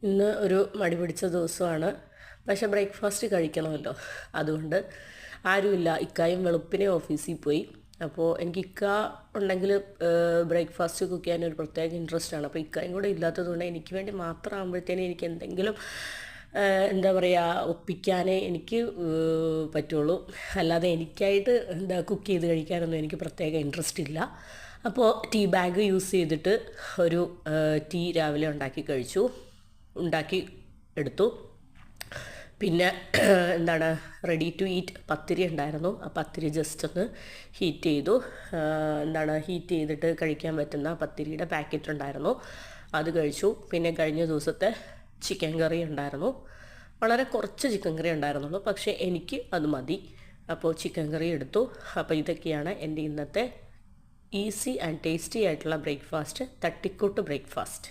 ഇന്ന് ഒരു മടി പിടിച്ച ദിവസമാണ്. പക്ഷേ ബ്രേക്ക്ഫാസ്റ്റ് കഴിക്കണമല്ലോ. അതുകൊണ്ട് ആരുമില്ല. ഇക്കായും വെളുപ്പിനെ ഓഫീസിൽ പോയി. അപ്പോൾ എനിക്ക് ഇക്ക ഉണ്ടെങ്കിൽ ബ്രേക്ക്ഫാസ്റ്റ് കുക്ക് ചെയ്യാൻ ഒരു പ്രത്യേക ഇൻട്രസ്റ്റാണ്. അപ്പോൾ ഇക്കായും കൂടെ ഇല്ലാത്തതുകൊണ്ട് എനിക്ക് വേണ്ടി മാത്രം ആകുമ്പോഴത്തേനും എനിക്ക് എന്തെങ്കിലും എന്താ പറയുക ഒപ്പിക്കാനേ എനിക്ക് പറ്റുള്ളൂ. അല്ലാതെ എനിക്കായിട്ട് കുക്ക് ചെയ്ത് കഴിക്കാനൊന്നും എനിക്ക് പ്രത്യേക ഇൻട്രസ്റ്റ് ഇല്ല. അപ്പോൾ ടീ ബാഗ് യൂസ് ചെയ്തിട്ട് ഒരു ടീ രാവിലെ ഉണ്ടാക്കി എടുത്തു. പിന്നെ റെഡി ടു ഈറ്റ് പത്തിരി ഉണ്ടായിരുന്നു. ആ പത്തിരി ജസ്റ്റ് ഒന്ന് ഹീറ്റ് ചെയ്തു. ഹീറ്റ് ചെയ്തിട്ട് കഴിക്കാൻ പറ്റുന്ന പത്തിരിയുടെ പാക്കറ്റ് ഉണ്ടായിരുന്നു, അത് കഴിച്ചു. പിന്നെ കഴിഞ്ഞ ദിവസത്തെ ചിക്കൻ കറി ഉണ്ടായിരുന്നു. വളരെ കുറച്ച് ചിക്കൻ കറി ഉണ്ടായിരുന്നുള്ളൂ, പക്ഷേ എനിക്ക് അത് മതി. അപ്പോൾ ചിക്കൻ കറി എടുത്തു. അപ്പോൾ ഇതൊക്കെയാണ് എൻ്റെ ഇന്നത്തെ ഈസി ആൻഡ് ടേസ്റ്റി ആയിട്ടുള്ള ബ്രേക്ക്ഫാസ്റ്റ്, തട്ടിക്കൂട്ട് ബ്രേക്ക്ഫാസ്റ്റ്.